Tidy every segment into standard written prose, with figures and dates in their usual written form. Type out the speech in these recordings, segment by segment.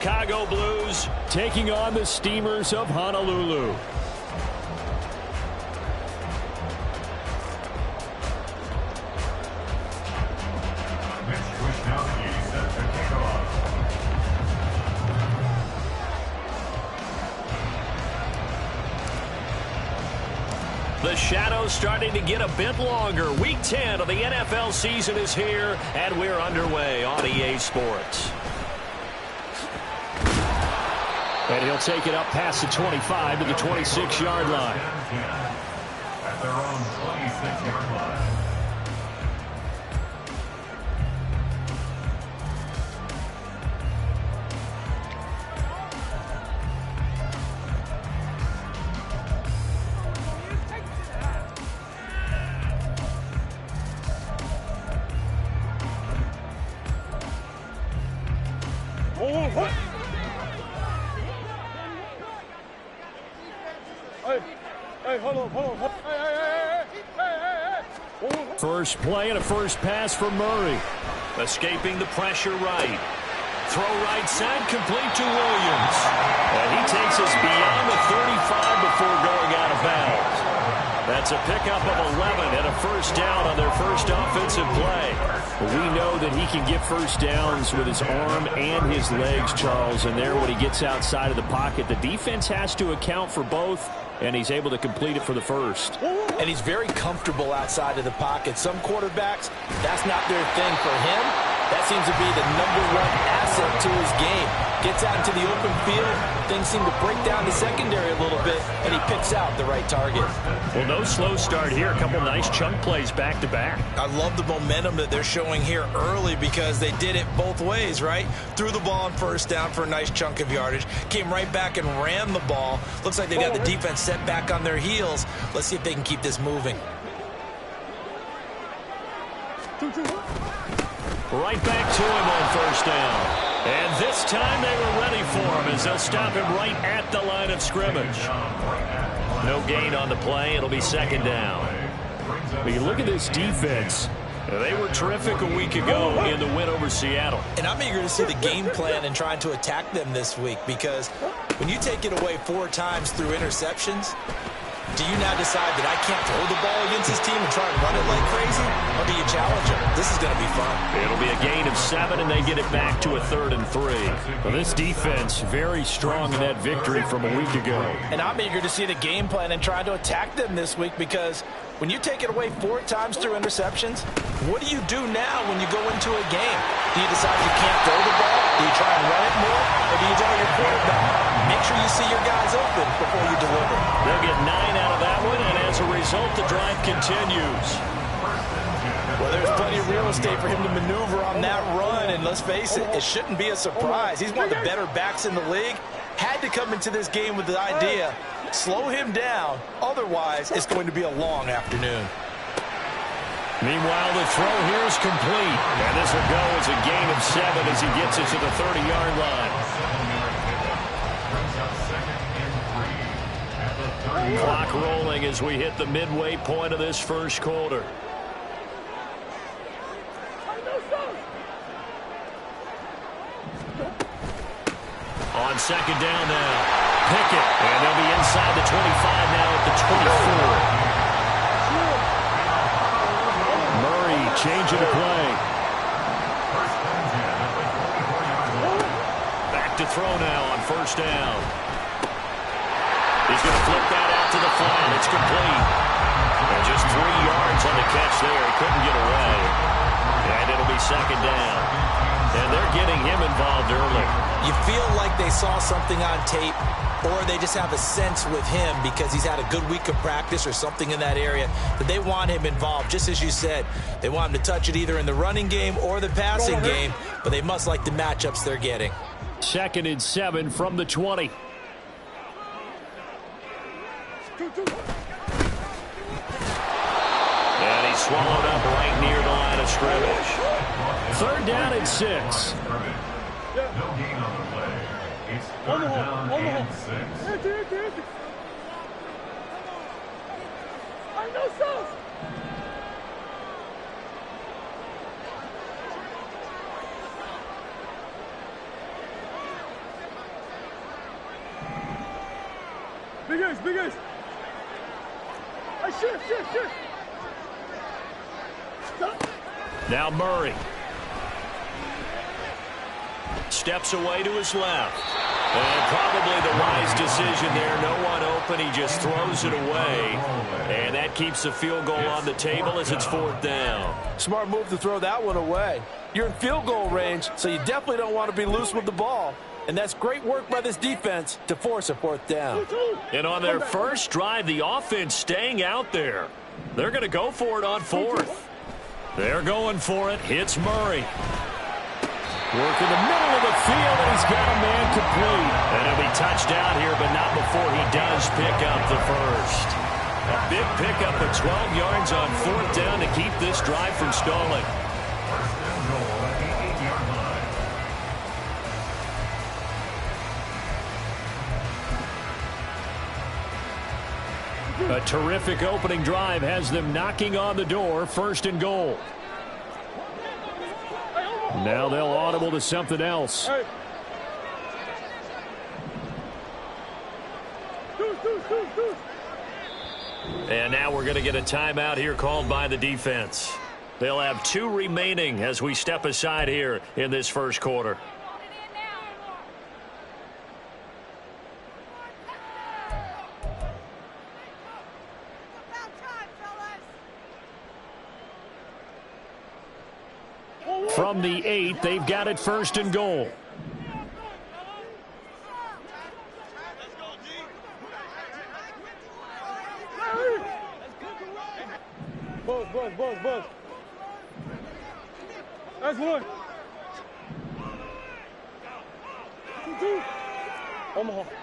Chicago Blues taking on the Steamers of Honolulu. The shadow's starting to get a bit longer. Week 10 of the NFL season is here, and we're underway on EA Sports. And he'll take it up past the 25 to the 26-yard line. At their own 26-yard line. First play and a first pass for Murray. Escaping the pressure right. Throw right side, complete to Williams. And he takes us beyond the 35 before going out of bounds. That's a pickup of 11 and a first down on their first offensive play. We know that he can get first downs with his arm and his legs, Charles. And there, when he gets outside of the pocket, the defense has to account for both, and he's able to complete it for the first. And he's very comfortable outside of the pocket. Some quarterbacks, that's not their thing. For him, that seems to be the #1 asset to his game. Gets out into the open field, things seem to break down the secondary a little bit, and he picks out the right target. Well, no slow start here. A couple nice chunk plays back-to-back. I love the momentum that they're showing here early because they did it both ways, right? Threw the ball on first down for a nice chunk of yardage, came right back and ran the ball. Looks like they got the defense set back on their heels. Let's see if they can keep this moving. Right back to him on first down. And this time they were ready for him as they'll stop him right at the line of scrimmage. No gain on the play. It'll be second down. When you look at this defense, they were terrific a week ago in the win over Seattle. And I'm eager to see the game plan and trying to attack them this week, because when you take it away 4 times through interceptions, do you now decide that I can't throw the ball against this team and try and run it like crazy? Or do you challenge them? This is going to be fun. It'll be a gain of 7, and they get it back to a 3rd and 3. Well, this defense very strong in that victory from a week ago. And I'm eager to see the game plan and try to attack them this week, because when you take it away 4 times through interceptions, what do you do now when you go into a game? Do you decide you can't throw the ball? Do you try and run it more? Or do you tell your quarterback, make sure you see your guys open before you deliver? They'll get 9 out of that one, and as a result, the drive continues. Well, there's plenty of real estate for him to maneuver on that run, and let's face it, it shouldn't be a surprise. He's one of the better backs in the league. Had to come into this game with the idea, slow him down, otherwise it's going to be a long afternoon. Meanwhile, the throw here is complete, and this will go as a gain of 7 as he gets it to the 30-yard line. Clock rolling as we hit the midway point of this first quarter. On second down now, Pickett, and they'll be inside the 25 now at the 24. Murray changing the play. Back to throw now on first down. He's going to flip that out to the flat. It's complete. And just 3 yards on the catch there. He couldn't get away. And it'll be second down. And they're getting him involved early. You feel like they saw something on tape, or they just have a sense with him because he's had a good week of practice or something in that area that they want him involved. Just as you said, they want him to touch it either in the running game or the passing game, but they must like the matchups they're getting. 2nd and 7 from the 20. And he's swallowed up right near the line of scrimmage. 3rd down and 6. No gain on the play. It's 3rd down and 6. Big ace, big ace. Hey, shift. Stop. Now Murray. Steps away to his left. And probably the wise decision there. No one open. He just throws it away. And that keeps the field goal on the table as it's 4th down. Smart move to throw that one away. You're in field goal range, so you definitely don't want to be loose with the ball. And that's great work by this defense to force a 4th down. And on their first drive, the offense staying out there. They're going to go for it on 4th. They're going for it. Hits Murray. Work in the middle of the field, and he's got a man complete. And he'll be touched out here, but not before he does pick up the first. A big pickup of 12 yards on 4th down to keep this drive from stalling. A terrific opening drive has them knocking on the door, 1st and goal. Now they'll audible to something else. Hey. And now we're going to get a timeout here called by the defense. They'll have 2 remaining as we step aside here in this first quarter. From the 8, they've got it 1st and goal. Buzz. That's one. 2. Omaha.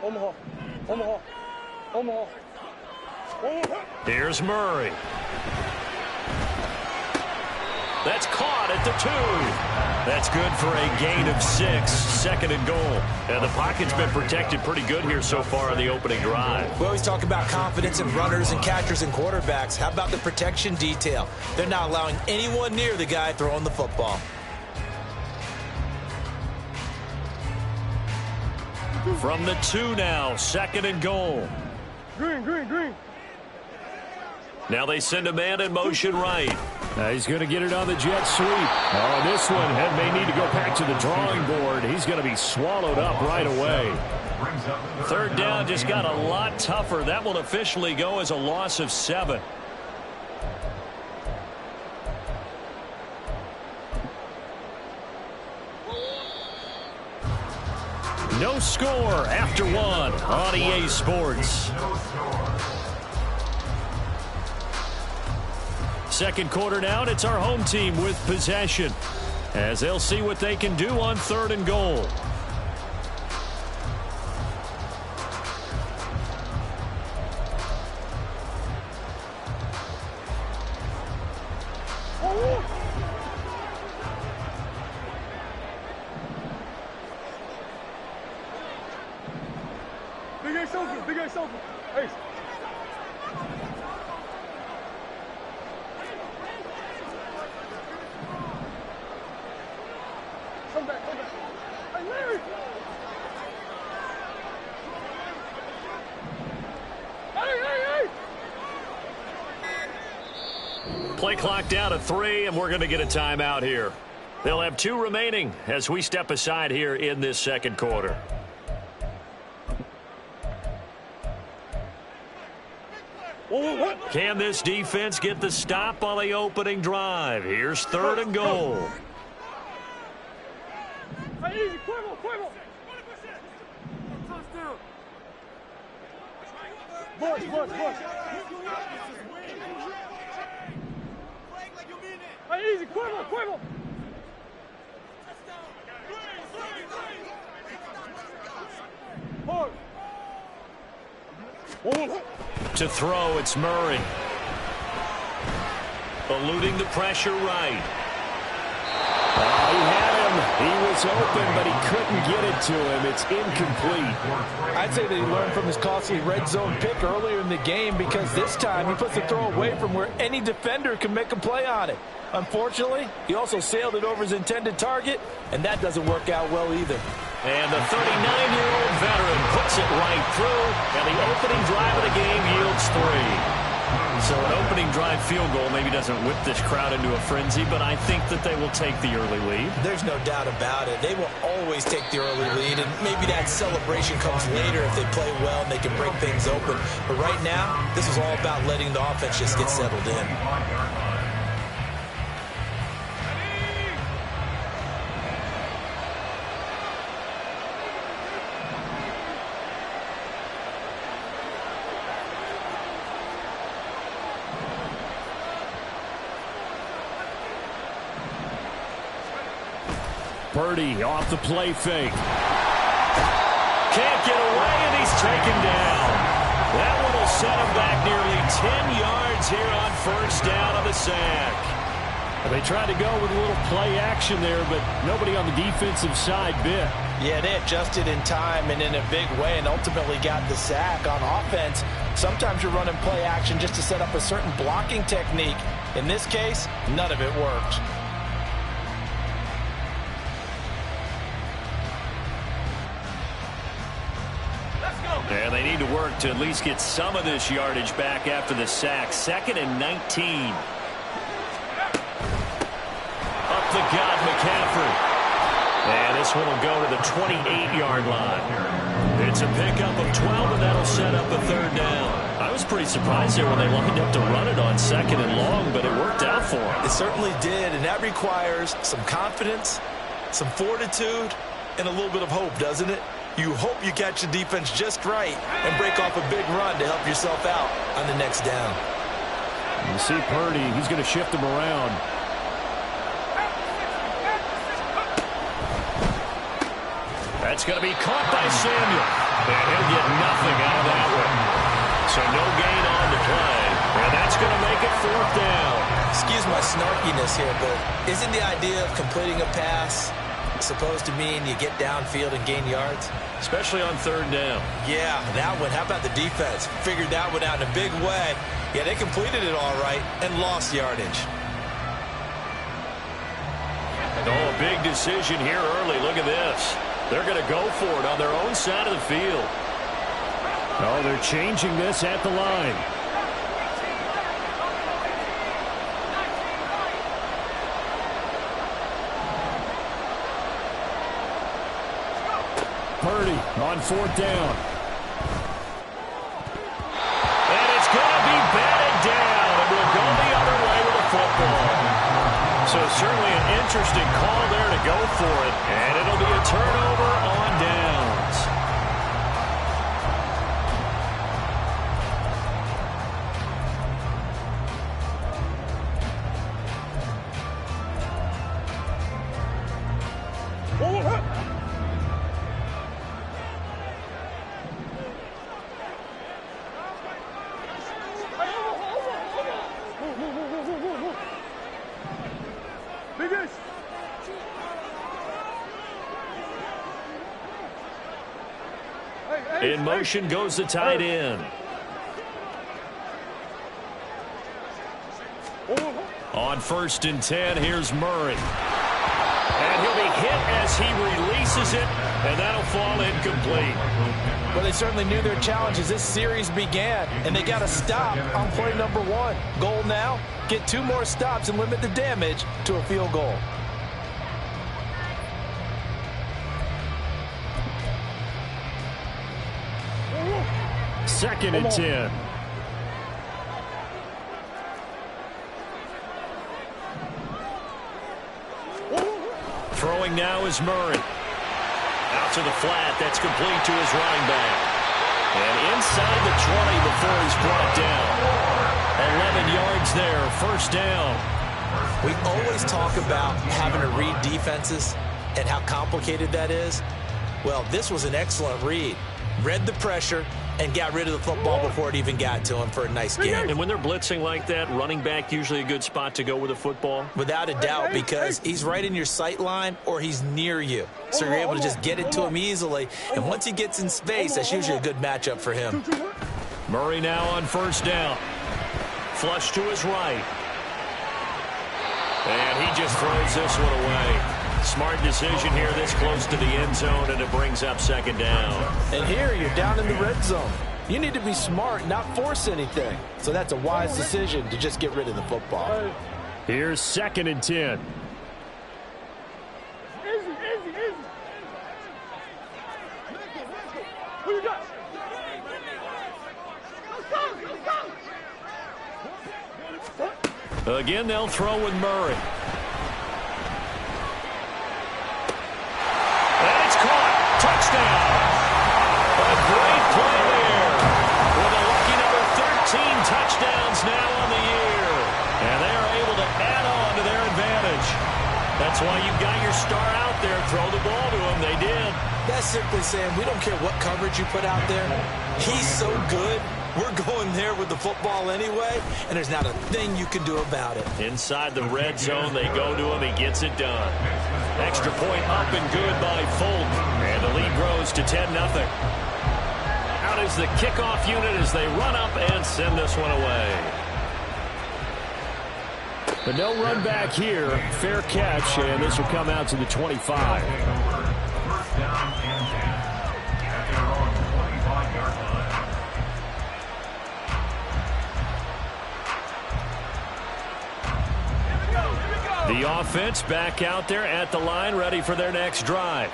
Here's Murray. That's caught at the 2. That's good for a gain of 6. 2nd and goal. And the pocket's been protected pretty good here so far on the opening drive. We always talk about confidence in runners and catchers and quarterbacks. How about the protection detail? They're not allowing anyone near the guy throwing the football. From the 2 now, 2nd and goal. Green. Now they send a man in motion right. Now he's going to get it on the jet sweep. Oh, this one may need to go back to the drawing board. He's going to be swallowed up right away. 3rd down just got a lot tougher. That will officially go as a loss of 7. No score after 1 on EA Sports. 2nd quarter now, and it's our home team with possession as they'll see what they can do on 3rd and goal. Big ace open. Ace. Come back. Hey, Larry! Hey! Play clock down to 3, and we're going to get a timeout here. They'll have 2 remaining as we step aside here in this 2nd quarter. Can this defense get the stop on the opening drive? Here's 3rd and goal. Hey, easy, Cuervo. Bush. Hey, easy, Cuervo. Hard. To throw, it's Murray. Eluding the pressure right. He had him. He was open, but he couldn't get it to him. It's incomplete. I'd say that he learned from his costly red zone pick earlier in the game, because this time he puts the throw away from where any defender can make a play on it. Unfortunately, he also sailed it over his intended target, and that doesn't work out well either. And the 39-year-old veteran puts it right through, and the opening drive of the game yields 3. So an opening drive field goal maybe doesn't whip this crowd into a frenzy, but I think that they will take the early lead. There's no doubt about it. They will always take the early lead, and maybe that celebration comes later if they play well and they can break things open. But right now, this is all about letting the offense just get settled in. Purdy off the play fake. Can't get away, and he's taken down. That one will set him back nearly 10 yards here on first down on the sack. They tried to go with a little play action there, but nobody on the defensive side bit. Yeah, they adjusted in time and in a big way and ultimately got the sack. On offense, sometimes you're running play action just to set up a certain blocking technique. In this case, none of it worked. And they need to work to at least get some of this yardage back after the sack. 2nd and 19. Up the gut, McCaffrey. And this one will go to the 28-yard line. It's a pickup of 12, and that'll set up a 3rd down. I was pretty surprised there when they lined up to run it on 2nd and long, but it worked out for them. It certainly did, and that requires some confidence, some fortitude, and a little bit of hope, doesn't it? You hope you catch the defense just right and break off a big run to help yourself out on the next down. You see Purdy, he's going to shift him around. That's going to be caught by Samuel. And he'll get nothing out of that one. So no gain on the play. And that's going to make it 4th down. Excuse my snarkiness here, but isn't the idea of completing a pass supposed to mean you get downfield and gain yards? Especially on 3rd down. Yeah, that one. How about the defense? Figured that one out in a big way. Yeah, they completed it all right and lost yardage. Oh, a big decision here early. Look at this. They're going to go for it on their own side of the field. Oh, they're changing this at the line. Purdy on 4th down. And it's going to be batted down, and we'll go the other way with the football. So certainly an interesting call there to go for it, and it'll be a turnover on downs. In motion goes the tight end. On 1st and 10, here's Murray. And he'll be hit as he releases it, and that'll fall incomplete. Well, they certainly knew their challenge as this series began, and they got to stop on play number 1. Goal now, get 2 more stops and limit the damage to a field goal. Second and 10. Throwing now is Murray. Out to the flat. That's complete to his running back. And inside the 20 before he's brought down. 11 yards there. First down. We always talk about having to read defenses and how complicated that is. Well, this was an excellent read. Read the pressure and got rid of the football before it even got to him for a nice game. And when they're blitzing like that, running back usually a good spot to go with a football? Without a doubt, because he's right in your sight line or he's near you. So you're able to just get it to him easily. And once he gets in space, that's usually a good matchup for him. Murray now on first down. Flush to his right. And he just throws this one away. Smart decision here this close to the end zone, and it brings up second down. And here you're down in the red zone. You need to be smart, not force anything. So that's a wise decision to just get rid of the football. Here's 2nd and 10. Easy. Who you got? Let's go. Again, they'll throw with Murray. And it's caught. Touchdown. A great play there. With a lucky number 13 touchdowns now on the year. And they are able to add on to their advantage. That's why you got your star out there. Throw the ball to him. They did. That's simply saying we don't care what coverage you put out there. He's so good. We're going there with the football anyway, and there's not a thing you can do about it. Inside the red zone, they go to him. He gets it done. Extra point up and good by Fulton. And the lead grows to 10-0. Out is the kickoff unit as they run up and send this one away. But no run back here. Fair catch, and this will come out to the 25. First down and 10 at their own 25-yard line. The offense back out there at the line, ready for their next drive.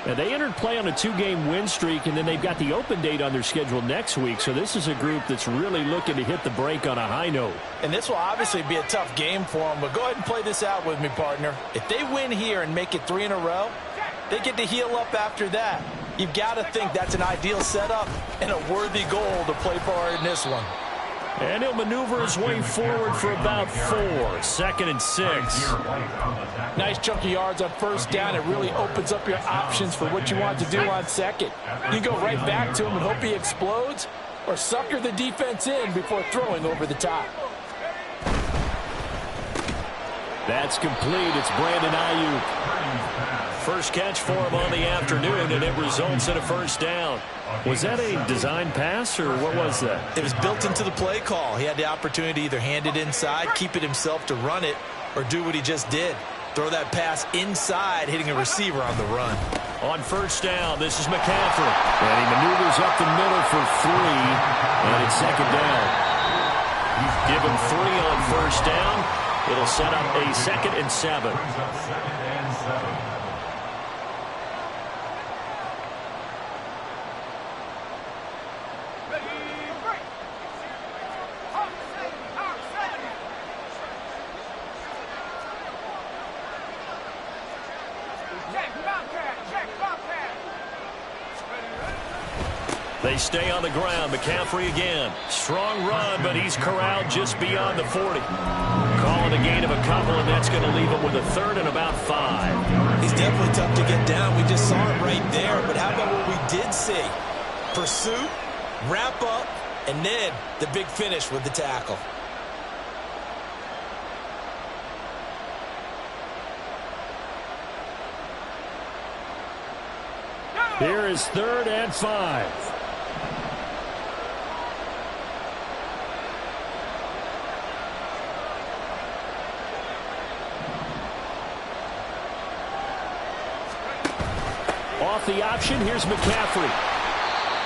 Now, they entered play on a 2-game win streak, and then they've got the open date on their schedule next week. So this is a group that's really looking to hit the break on a high note. And this will obviously be a tough game for them, but go ahead and play this out with me, partner. If they win here and make it 3 in a row, they get to heal up after that. You've got to think that's an ideal setup and a worthy goal to play for in this one. And he'll maneuver his way forward for about 4. 2nd and 6. Nice chunk of yards on first down. It really opens up your options for what you want to do on second. You can go right back to him and hope he explodes, or sucker the defense in before throwing over the top. That's complete. It's Brandon Ayuk. First catch for him on the afternoon, and it results in a first down. Was that a design pass, or what was that? It was built into the play call. He had the opportunity to either hand it inside, keep it himself to run it, or do what he just did. Throw that pass inside, hitting a receiver on the run. On first down, this is McCaffrey. And he maneuvers up the middle for 3, and it's second down. Give him 3 on first down. It'll set up a 2nd and 7. They stay on the ground. McCaffrey again. Strong run, but he's corralled just beyond the 40. Calling a gain of a couple, and that's going to leave him with a 3rd and about 5. He's definitely tough to get down. We just saw him right there. But how about what we did see? Pursuit, wrap up, and then the big finish with the tackle. Here is 3rd and 5. Off the option, here's McCaffrey.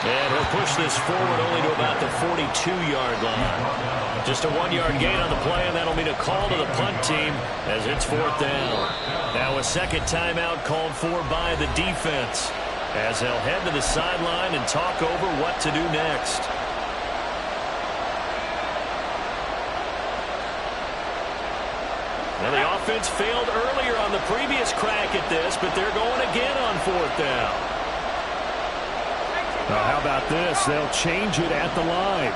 And he'll push this forward only to about the 42-yard line. Just a 1-yard gain on the play, and that'll mean a call to the punt team as it's 4th down. Now a second timeout called for by the defense as they'll head to the sideline and talk over what to do next. Well, the offense failed earlier on the previous crack at this, but they're going again on 4th down. Now, how about this? They'll change it at the line.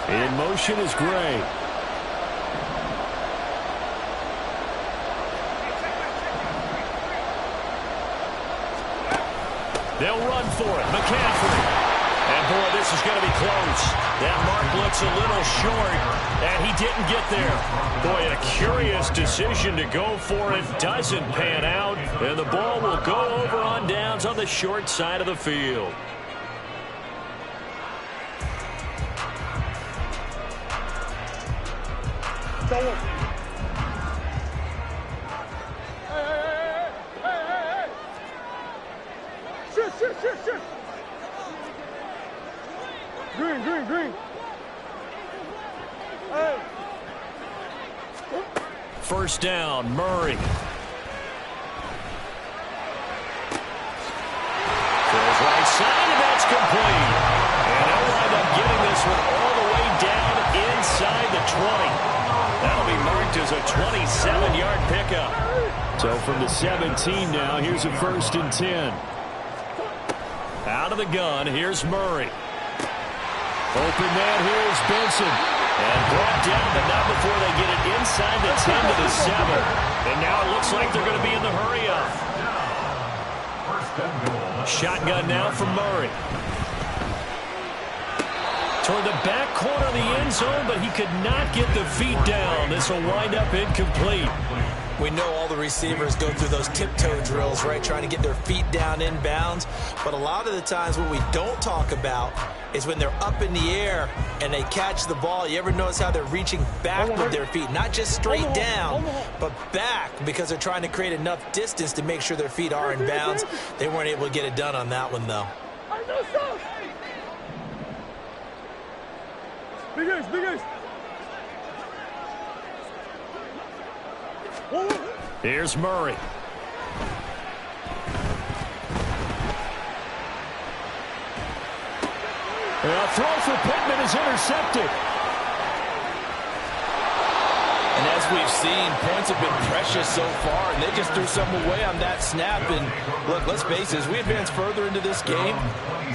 In motion is Gray. They'll run for it. McCaffrey. And, boy, this is going to be close. That mark looks a little short, and he didn't get there. Boy, a curious decision to go for it. Doesn't pan out, and the ball will go over on downs on the short side of the field. Don't. Hey. Shift. Green. Hey. First down, Murray. Throws right side, and that's complete. And they'll wind up getting this one all the way down inside the 20. That'll be marked as a 27-yard pickup. So from the 17 now, here's a 1st and 10. Out of the gun, here's Murray. Open man, here's Benson. And brought down, but not before they get it inside the 10 to the 7. And now it looks like they're going to be in the hurry-up. Shotgun now from Murray. Toward the back corner of the end zone, but he could not get the feet down. This will wind up incomplete. We know all the receivers go through those tiptoe drills, right, trying to get their feet down inbounds. But a lot of the times what we don't talk about is when they're up in the air and they catch the ball. You ever notice how they're reaching back with their feet? Not just straight down, but back, because they're trying to create enough distance to make sure their feet are in bounds. They weren't able to get it done on that one, though. Big ace. Here's Murray. A throw for Pittman is intercepted. And as we've seen, points have been precious so far, and they just threw some away on that snap. And look, let's face it, as we advance further into this game,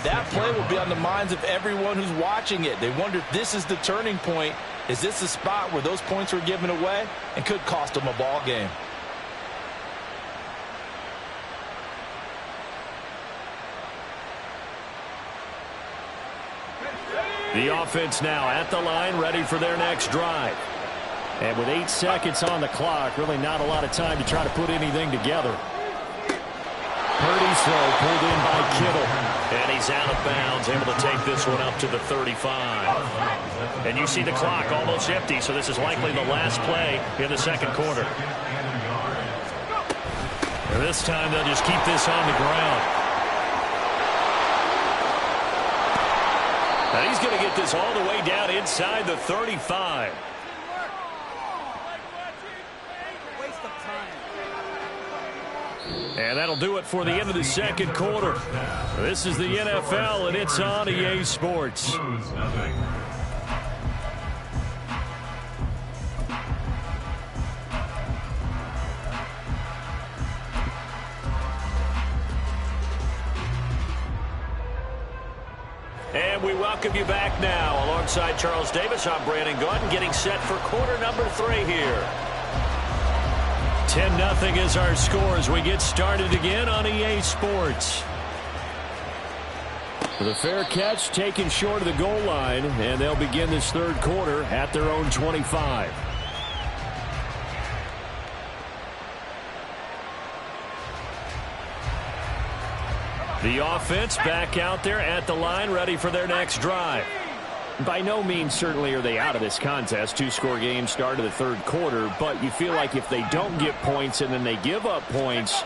that play will be on the minds of everyone who's watching it. They wonder if this is the turning point. Is this the spot where those points were given away and could cost them a ball game? The offense now at the line, ready for their next drive. And with 8 seconds on the clock, really not a lot of time to try to put anything together. Purdy's throw pulled in by Kittle. And he's out of bounds, able to take this one up to the 35. And you see the clock almost empty, so this is likely the last play in the second quarter. And this time they'll just keep this on the ground. Now he's going to get this all the way down inside the 35. And that'll do it for the end of the second quarter. This is the NFL, and it's on EA Sports. And we welcome you back now. Alongside Charles Davis, I'm Brandon Gaudin, getting set for quarter number 3 here. 10-0 is our score as we get started again on EA Sports. The fair catch taken short of the goal line, and they'll begin this third quarter at their own 25. The offense back out there at the line, ready for their next drive. By no means certainly are they out of this contest. 2-score game start of the third quarter, but you feel like if they don't get points and then they give up points,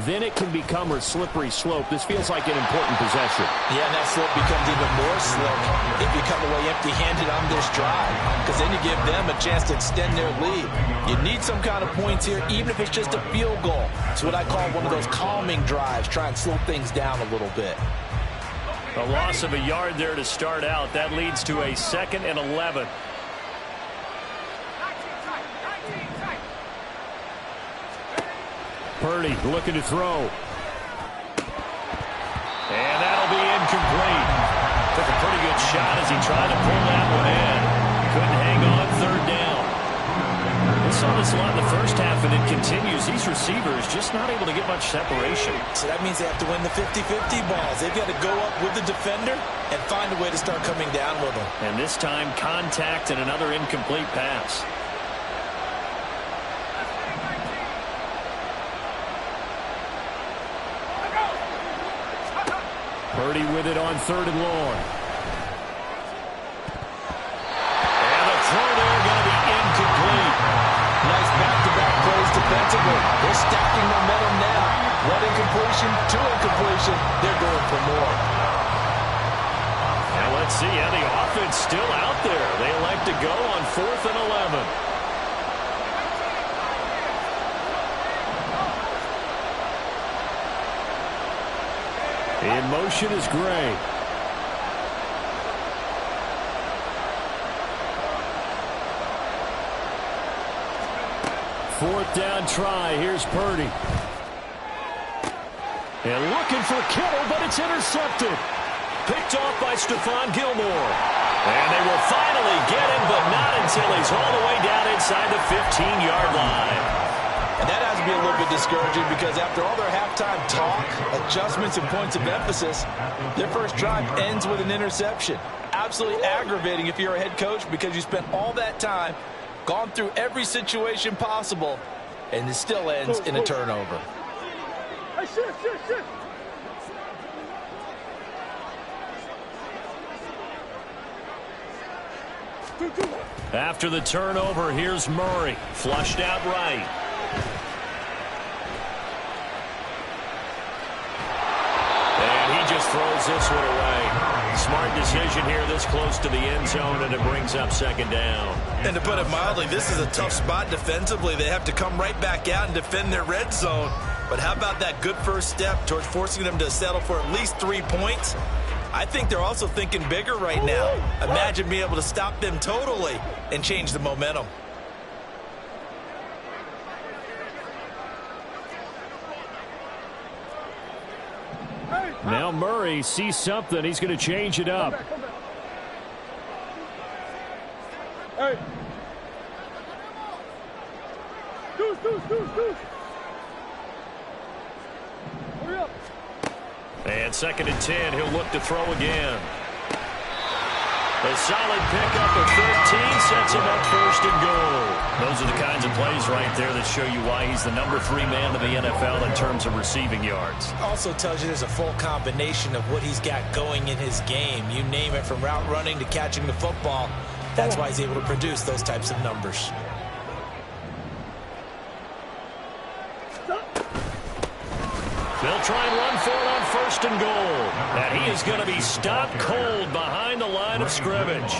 then it can become a slippery slope. This feels like an important possession. Yeah, and that slope becomes even more slick if you come away empty-handed on this drive, because then you give them a chance to extend their lead. You need some kind of points here, even if it's just a field goal. It's what I call one of those calming drives, try and slow things down a little bit. A loss of a yard there to start out. That leads to a 2nd and 11. Purdy looking to throw. And that'll be incomplete. Took a pretty good shot as he tried to pull that one in. Couldn't hang on, third down. We saw this a lot in the first half, and it continues. These receivers just not able to get much separation. So that means they have to win the 50-50 balls. They've got to go up with the defender and find a way to start coming down with them. And this time, contact and another incomplete pass. Purdy with it on 3rd and long. And the throw there going to be incomplete. able. They're stacking momentum now. One incompletion, two incompletion. They're going for more. Now let's see how the offense still out there. They elect to go on 4th and 11. In motion is Gray. Fourth down try. Here's Purdy. And looking for Kittle, but it's intercepted. Picked off by Stephon Gilmore. And they will finally get him, but not until he's all the way down inside the 15-yard line. And that has to be a little bit discouraging because after all their halftime talk, adjustments, and points of emphasis, their first drive ends with an interception. Absolutely aggravating if you're a head coach because you spent all that time, gone through every situation possible, and it still ends in a turnover. Hey, shift. After the turnover, here's Murray. Flushed out right. And he just throws this one away. Smart decision here this close to the end zone, and it brings up 2nd down. And to put it mildly, this is a tough spot defensively. They have to come right back out and defend their red zone. But how about that good first step towards forcing them to settle for at least 3 points? I think they're also thinking bigger right now. Imagine being able to stop them totally and change the momentum. Now Murray sees something. He's going to change it up. Come back. Hey. Deuce. Hurry up. And 2nd and 10, he'll look to throw again. A solid pickup of 13 sets him up 1st and goal. Those are the kinds of plays right there that show you why he's the number 3 man in the NFL in terms of receiving yards. Also tells you there's a full combination of what he's got going in his game. You name it, from route running to catching the football. That's why he's able to produce those types of numbers. They'll try and run for it on 1st and goal. And he is going to be stopped cold behind the line of scrimmage.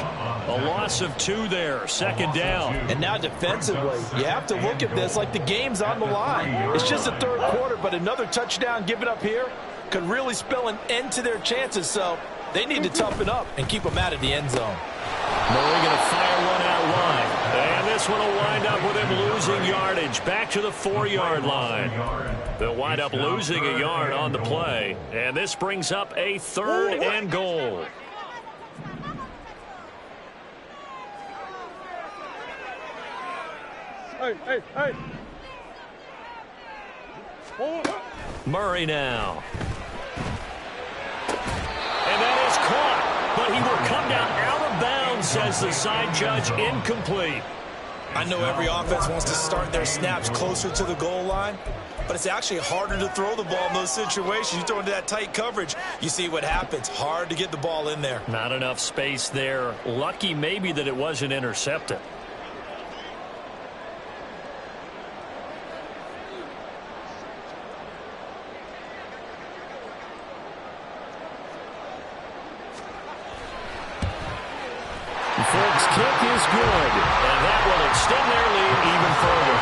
A loss of 2 there, 2nd down. And now defensively, you have to look at this like the game's on the line. It's just the 3rd quarter, but another touchdown given up here could really spell an end to their chances. So they need to toughen up and keep them out of the end zone. Murray going to fire one out wide. And this one will wind up with him losing yardage back to the 4-yard line. They'll wind up losing a yard on the play. And this brings up a 3rd and goal. Hey. Murray now. And that is caught. But he will come down out of bounds, says the side judge. Incomplete. I know every offense wants to start their snaps closer to the goal line, but it's actually harder to throw the ball in those situations. You throw into that tight coverage, you see what happens. Hard to get the ball in there. Not enough space there. Lucky maybe that it wasn't intercepted. Folks, kick is good, and that will extend their lead even further.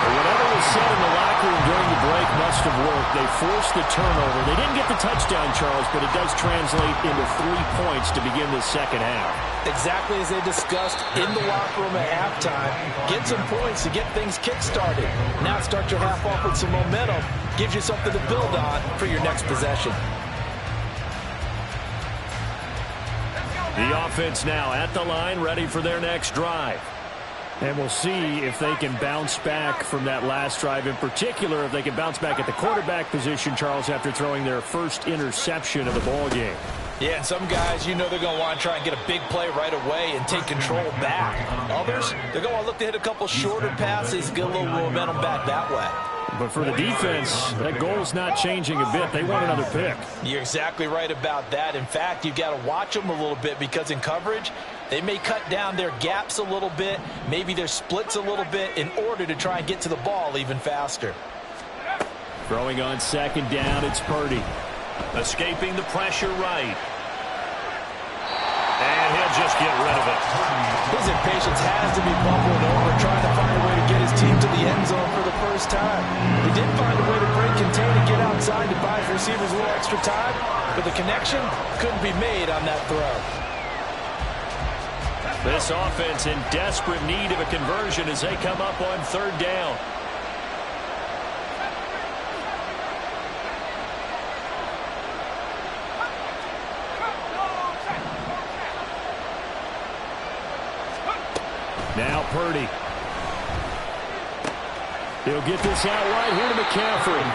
But whatever was said in the locker room during the break must have worked. They forced the turnover. They didn't get the touchdown, Charles, but it does translate into 3 points to begin the 2nd half. Exactly as they discussed in the locker room at halftime. Get some points to get things kick-started. Now start your half off with some momentum. Gives you something to build on for your next possession. The offense now at the line, ready for their next drive. And we'll see if they can bounce back from that last drive. In particular, if they can bounce back at the quarterback position, Charles, after throwing their first interception of the ball game. Yeah, and some guys, you know they're going to want to try and get a big play right away and take control back. Others, they're going to look to hit a couple shorter passes, get a little momentum back that way. But for the defense, that goal's not changing a bit. They want another pick. You're exactly right about that. In fact, you've got to watch them a little bit because in coverage, They may cut down their gaps a little bit, maybe their splits a little bit in order to try and get to the ball even faster. Throwing on second down, it's Purdy. Escaping the pressure right. And he'll just get rid of it. His impatience has to be bubbling over, trying to find a way to get his team to the end zone for the first time. He did find a way to break contain and get outside to buy his receivers a little extra time, but the connection couldn't be made on that throw. This offense in desperate need of a conversion as they come up on third down. Now Purdy. He'll get this out right here to McCaffrey.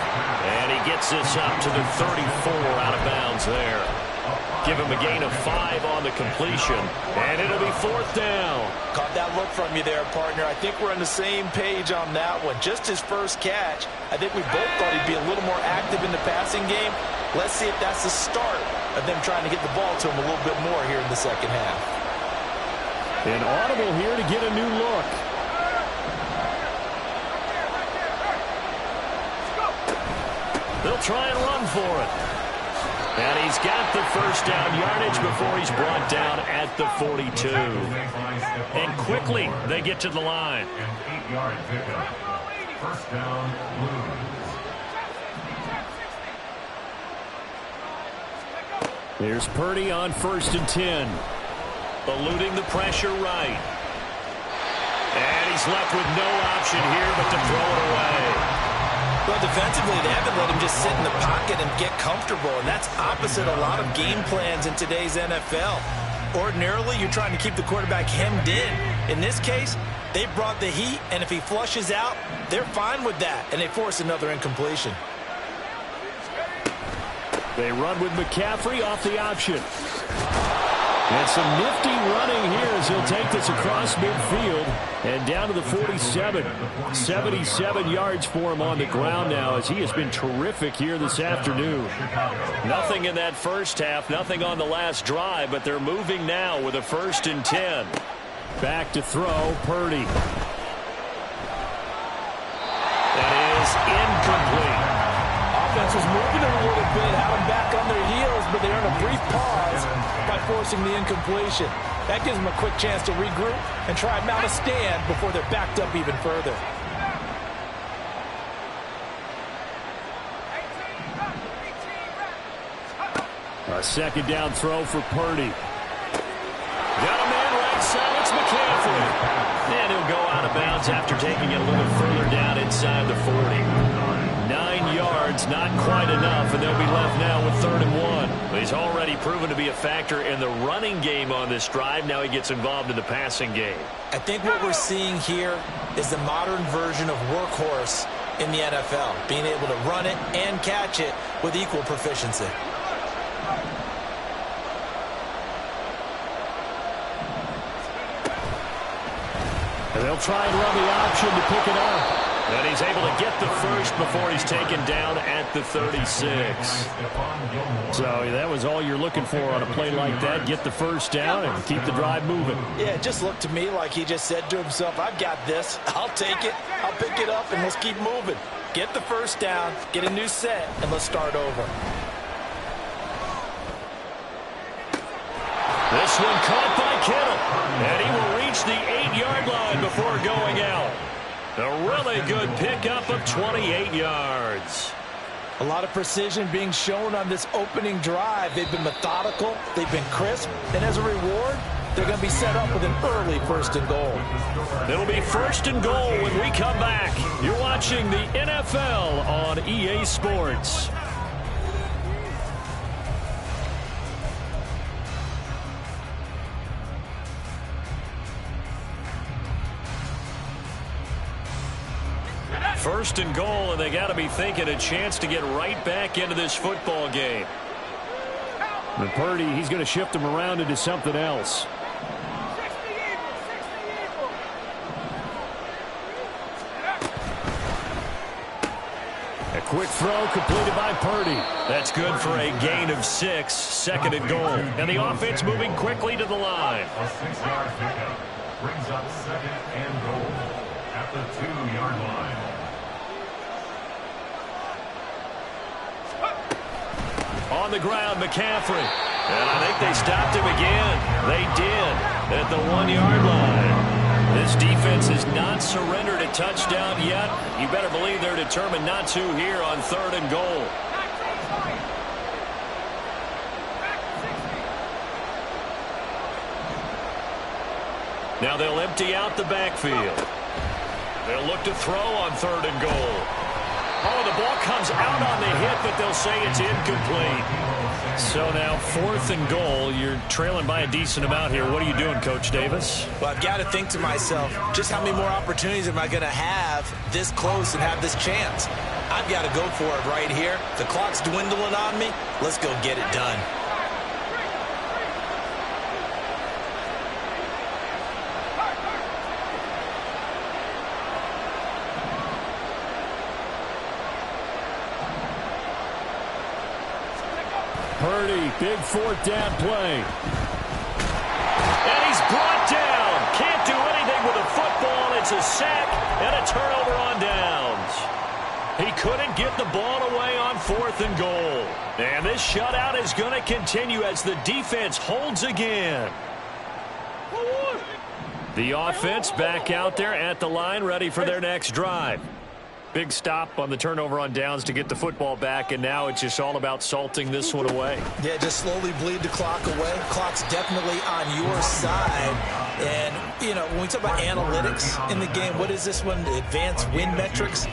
And he gets this up to the 34 out of bounds there. Give him a gain of 5 on the completion. And it'll be fourth down. Caught that look from you there, partner. I think we're on the same page on that one. Just his first catch. I think we both thought he'd be a little more active in the passing game. Let's see if that's the start of them trying to get the ball to him a little bit more here in the second half. An audible here to get a new look. They'll try and run for it. And he's got the first down yardage before he's brought down at the 42. And quickly they get to the line. An 8-yard pickup. First down, Blues. Here's Purdy on 1st and 10. Eluding the pressure right. And he's left with no option here but to throw it away. Well, defensively, they haven't let him just sit in the pocket and get comfortable, and that's opposite a lot of game plans in today's NFL. Ordinarily, you're trying to keep the quarterback hemmed in. In this case, they brought the heat, and if he flushes out, they're fine with that, and they force another incompletion. They run with McCaffrey off the option. And some nifty running here as he'll take this across midfield and down to the 47. 77 yards for him on the ground now as he has been terrific here this afternoon. Nothing in that first half, nothing on the last drive, but they're moving now with a 1st and 10. Back to throw, Purdy. That is incomplete. Offense was moving them a little bit, had them back on their heels, but they earned a brief pause by forcing the incompletion. That gives them a quick chance to regroup and try and mount a stand before they're backed up even further. A second down throw for Purdy. Got a man right side, it's McCaffrey. And he'll go out of bounds after taking it a little further down inside the 40. 9 yards, not quite enough, and they'll be left now with 3rd and 1. He's already proven to be a factor in the running game on this drive. Now he gets involved in the passing game. I think what we're seeing here is the modern version of workhorse in the NFL, being able to run it and catch it with equal proficiency. And they'll try and run the option to pick it up. And he's able to get the first before he's taken down at the 36. So that was all you're looking for on a play like that. Get the first down and keep the drive moving. Yeah, it just looked to me like he just said to himself, I've got this. I'll take it. I'll pick it up, and let's keep moving. Get the first down, get a new set, and let's start over. This one caught by Kittle. And he will reach the 8-yard line before going out. A really good pickup of 28 yards. A lot of precision being shown on this opening drive. They've been methodical, they've been crisp, and as a reward, they're going to be set up with an early 1st and goal. It'll be 1st and goal when we come back. You're watching the NFL on EA Sports. First and goal, and they got to be thinking a chance to get right back into this football game. And Purdy, he's going to shift him around into something else. A Quick throw completed by Purdy. That's good for a gain of 6, second and goal. And the offense moving quickly to the line. A 6-yard pickup brings up second and goal at the 2-yard line. On the ground, McCaffrey. And I think they stopped him again. They did at the 1-yard line. This defense has not surrendered a touchdown yet. You better believe they're determined not to here on 3rd and goal. Now they'll empty out the backfield. They'll look to throw on 3rd and goal. Oh, the ball comes out on the hit, but they'll say it's incomplete. So now 4th and goal. You're trailing by a decent amount here. What are you doing, Coach Davis? Well, I've got to think to myself, just how many more opportunities am I going to have this close and have this chance? I've got to go for it right here. The clock's dwindling on me. Let's go get it done. Purdy, big 4th down play. And he's brought down. Can't do anything with the football. It's a sack and a turnover on downs. He couldn't get the ball away on 4th and goal. And this shutout is going to continue as the defense holds again. The offense back out there at the line, ready for their next drive. Big stop on the turnover on downs to get the football back, and now it's just all about salting this one away. Yeah, just slowly bleed the clock away. Clock's definitely on your side. And, you know, when we talk about analytics in the game, what is this one? The advanced win metrics?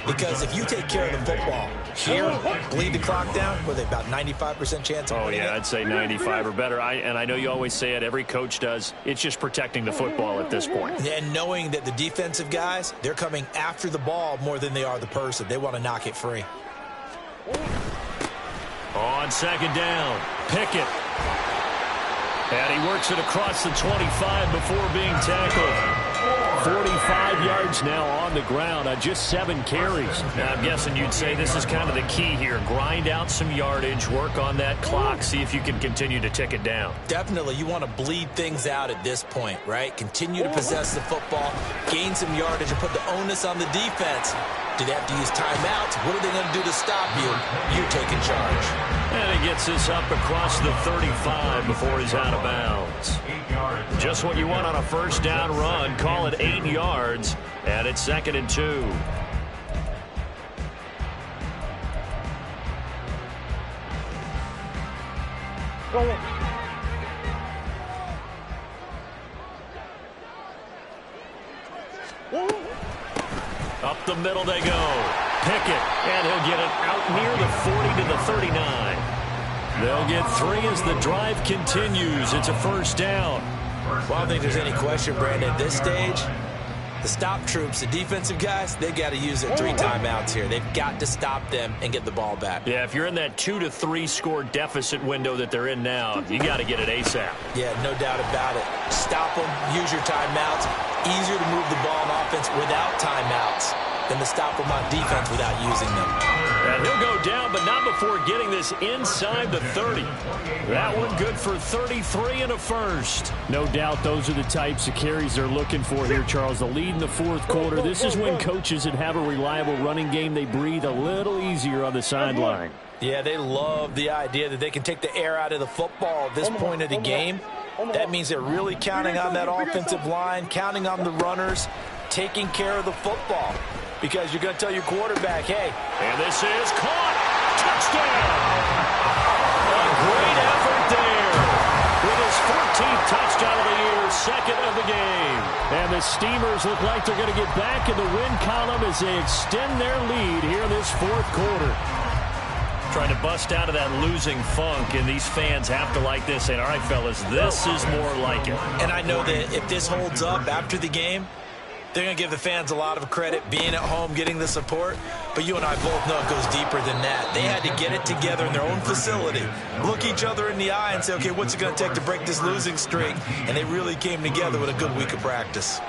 Because if you take care of the football here, bleed the clock down, what are they, about 95% chance of winning it? I'd say 95 or better. And I know you always say it, every coach does. It's just protecting the football at this point. And knowing that the defensive guys, they're coming after the ball more than they are the person. They want to knock it free. On 2nd down, Pickett. And he works it across the 25 before being tackled. 45 yards now on the ground on just 7 carries. Now, I'm guessing you'd say this is kind of the key here. Grind out some yardage, work on that clock, see if you can continue to tick it down. Definitely. You want to bleed things out at this point, right? Continue to possess the football, gain some yardage, and put the onus on the defense. Do they have to use timeouts? What are they going to do to stop you? You're taking charge. And he gets this up across the 35 before he's out of bounds. Just what you want on a 1st down run. Call it 8 yards, and it's 2nd and 2. Up the middle they go. Pickett, and he'll get it out near the 40 to the 39. They'll get 3 as the drive continues. It's a 1st down. Well, I don't think there's any question, Brandon, at this stage, the stop troops, the defensive guys, they've got to use their 3 timeouts here. They've got to stop them and get the ball back. Yeah, if you're in that 2 to 3 score deficit window that they're in now, you got to get it ASAP. Yeah, no doubt about it. Stop them, use your timeouts. Easier to move the ball on offense without timeouts than to stop them on defense without using them. And he'll go down, but not before getting this inside the 30. That one good for 33 and a 1st. No doubt those are the types of carries they're looking for here, Charles. The lead in the 4th quarter. This is when coaches that have a reliable running game, they breathe a little easier on the sideline. Yeah, they love the idea that they can take the air out of the football at this point of the game. That means they're really counting on that offensive line, counting on the runners, taking care of the football. Because you're going to tell your quarterback, hey. And this is caught. Touchdown. A great effort there. With his 14th touchdown of the year, 2nd of the game. And the Steamers look like they're going to get back in the win column as they extend their lead here in this 4th quarter. Trying to bust out of that losing funk, and these fans have to like this. And all right, fellas, this is more like it. And I know that if this holds up after the game, they're going to give the fans a lot of credit, being at home, getting the support. But you and I both know it goes deeper than that. They had to get it together in their own facility, look each other in the eye and say, okay, what's it going to take to break this losing streak? And they really came together with a good week of practice.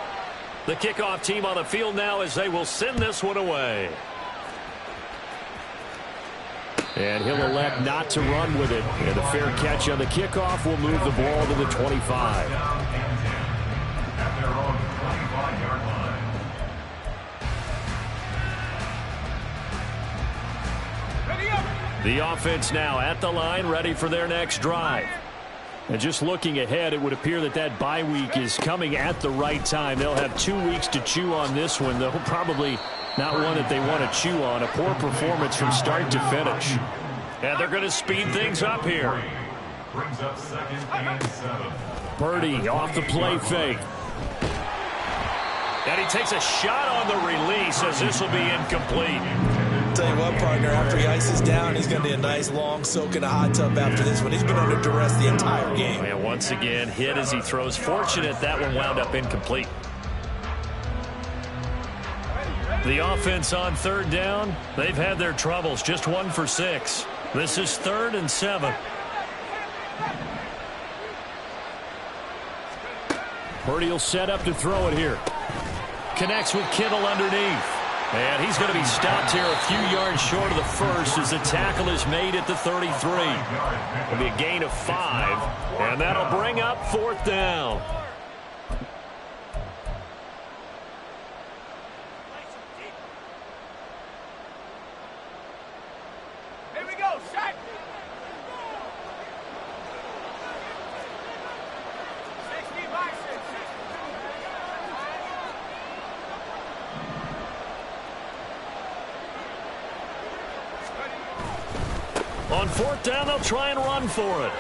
The kickoff team on the field now as they will send this one away. And he'll elect not to run with it. And a fair catch on the kickoff will move the ball to the 25. At their own 25-yard line. Ready up. The offense now at the line, ready for their next drive. And just looking ahead, it would appear that that bye week is coming at the right time. They'll have 2 weeks to chew on this one, though probably not one that they want to chew on. A poor performance from start to finish. And they're going to speed things up here. Brings up 2nd and 7. Purdy off the play fake. And he takes a shot on the release as this will be incomplete. Tell you what, partner, after he ices down, he's going to need a nice long soak in a hot tub after this one. He's been under duress the entire game. And once again, hit as he throws. Fortunate that one wound up incomplete. The offense on 3rd down, they've had their troubles. Just 1 for 6. This is 3rd and 7. Purdy will set up to throw it here. Connects with Kittle underneath. And he's going to be stopped here a few yards short of the first as the tackle is made at the 33. It'll be a gain of 5, and that'll bring up 4th down. Here we go, set. 60 by 6. On 4th down, they'll try and run for it.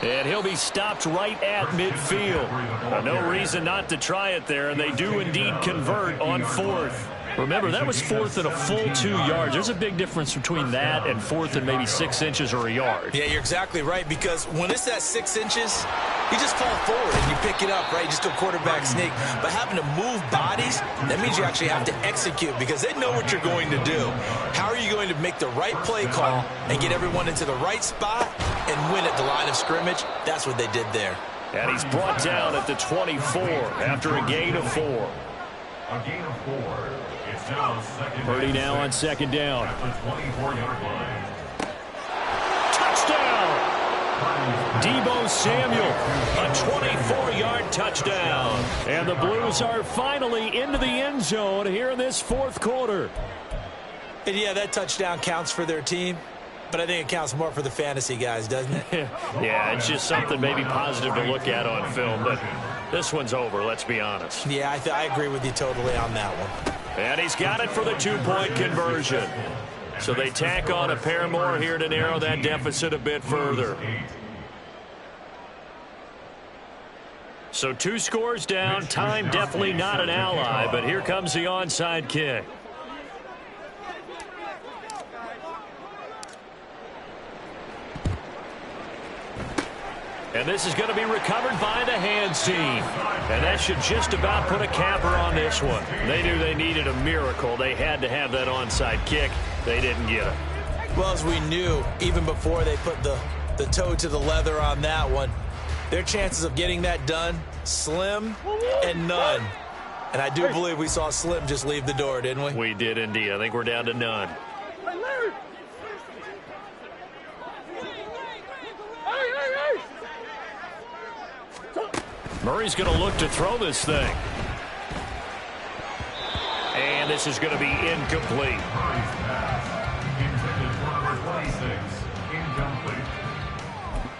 And he'll be stopped right at midfield. No reason not to try it there, and they do indeed convert on 4th. Remember, that was 4th and a full 2 yards. There's a big difference between that and 4th and maybe 6 inches or a yard. Yeah, you're exactly right, because when it's that 6 inches, you just fall forward and you pick it up, right? You just go quarterback sneak. But having to move bodies, that means you actually have to execute because they know what you're going to do. How are you going to make the right play call and get everyone into the right spot and win at the line of scrimmage? That's what they did there. And he's brought down at the 24 after a gain of 4. A gain of 4. It's now 2nd. Purdy now on 2nd down. At the 24-yard line. Touchdown! Deebo Samuel, a 24-yard touchdown. And the Blues are finally into the end zone here in this 4th quarter. And yeah, that touchdown counts for their team, but I think it counts more for the fantasy guys, doesn't it? Yeah, it's just something maybe positive to look at on film, but this one's over, let's be honest. Yeah, I agree with you totally on that one. And he's got it for the 2-point conversion. So they tack on a pair more here to narrow that deficit a bit further. So 2 scores down. Time definitely not an ally, but here comes the onside kick. And this is going to be recovered by the hands team. And that should just about put a capper on this one. They knew they needed a miracle. They had to have that onside kick. They didn't get it. Well, as we knew, even before they put the toe to the leather on that one, their chances of getting that done, slim and none. And I do believe we saw Slim just leave the door, didn't we? We did indeed. I think we're down to none. Hey, Larry. Murray's going to look to throw this thing. And this is going to be incomplete. Intended for number 26. Incomplete.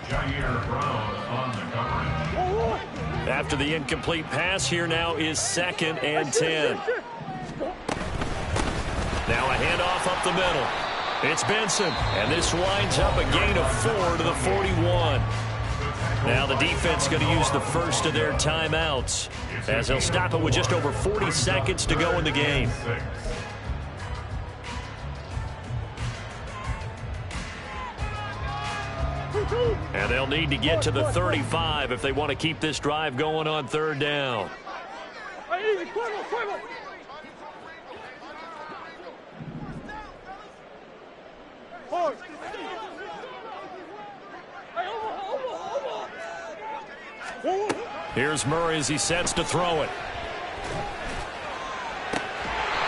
Jair Brown on the coverage. After the incomplete pass, here now is 2nd and 10. Now a handoff up the middle. It's Benson, and this winds up a gain of 4 to the 41. Now the defense going to use the first of their timeouts as they'll stop it with just over 40 seconds to go in the game. And they'll need to get to the 35 if they want to keep this drive going on 3rd down. Here's Murray as he sets to throw it.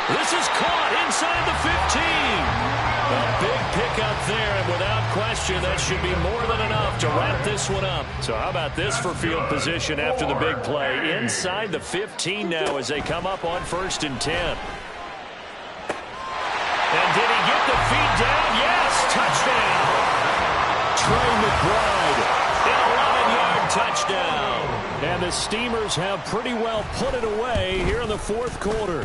This is caught inside the 15. A big pickup there, and without question, that should be more than enough to wrap this one up. So how about this for field position after the big play? Inside the 15 now as they come up on 1st and 10. And did he get the feet down? Yes, touchdown. Trey McBride, an 11-yard touchdown. And the Steamers have pretty well put it away here in the 4th quarter.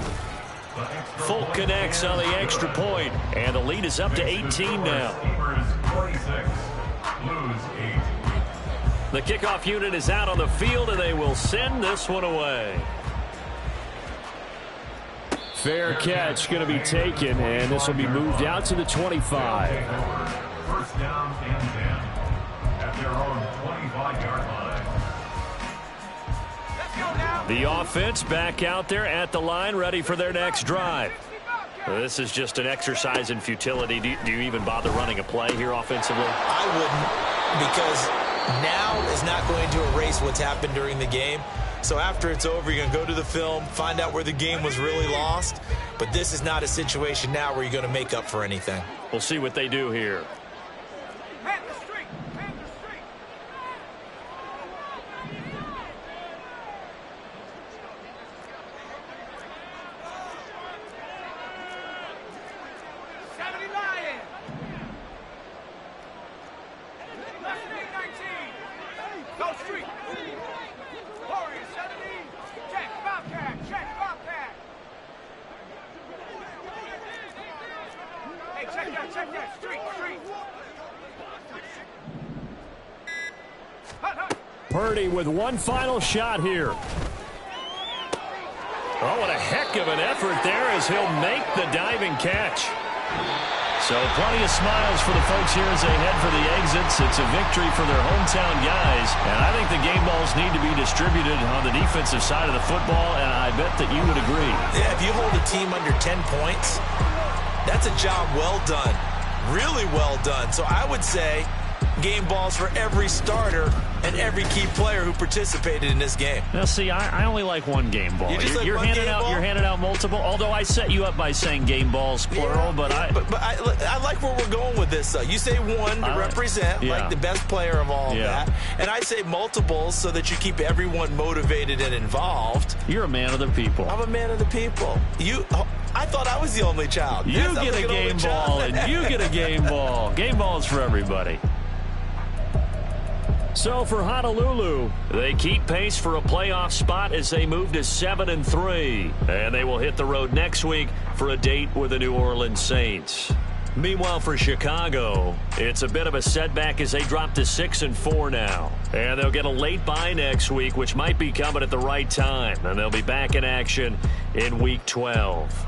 Folk connects on the extra point, and the lead is up to 18 now. The kickoff unit is out on the field, and they will send this one away. Fair catch going to be taken, and this will be moved out to the 25. First down and 10 at their own 25-yard line. The offense back out there at the line, ready for their next drive. This is just an exercise in futility. Do you even bother running a play here offensively? I wouldn't, because now is not going to erase what's happened during the game. So after it's over, you're going to go to the film, find out where the game was really lost. But this is not a situation now where you're going to make up for anything. We'll see what they do here. Purdy with one final shot here. Oh, what a heck of an effort there as he'll make the diving catch. So plenty of smiles for the folks here as they head for the exits. It's a victory for their hometown guys. And I think the game balls need to be distributed on the defensive side of the football, and I bet that you would agree. Yeah, if you hold a team under 10 points, that's a job well done. Really well done. So I would say game balls for every starter and every key player who participated in this game. Now, see, I only like one game ball. You're handing out multiple. Although I set you up by saying game balls plural, but I like where we're going with this. You say one to represent like the best player of all of that, and I say multiples so that you keep everyone motivated and involved. You're a man of the people. I'm a man of the people. I thought I was the only child. You get a game ball, and you get a game ball. Game balls for everybody. So for Honolulu, they keep pace for a playoff spot as they move to 7-3. And they will hit the road next week for a date with the New Orleans Saints. Meanwhile, for Chicago, it's a bit of a setback as they drop to 6-4 now. And they'll get a late bye next week, which might be coming at the right time. And they'll be back in action in Week 12.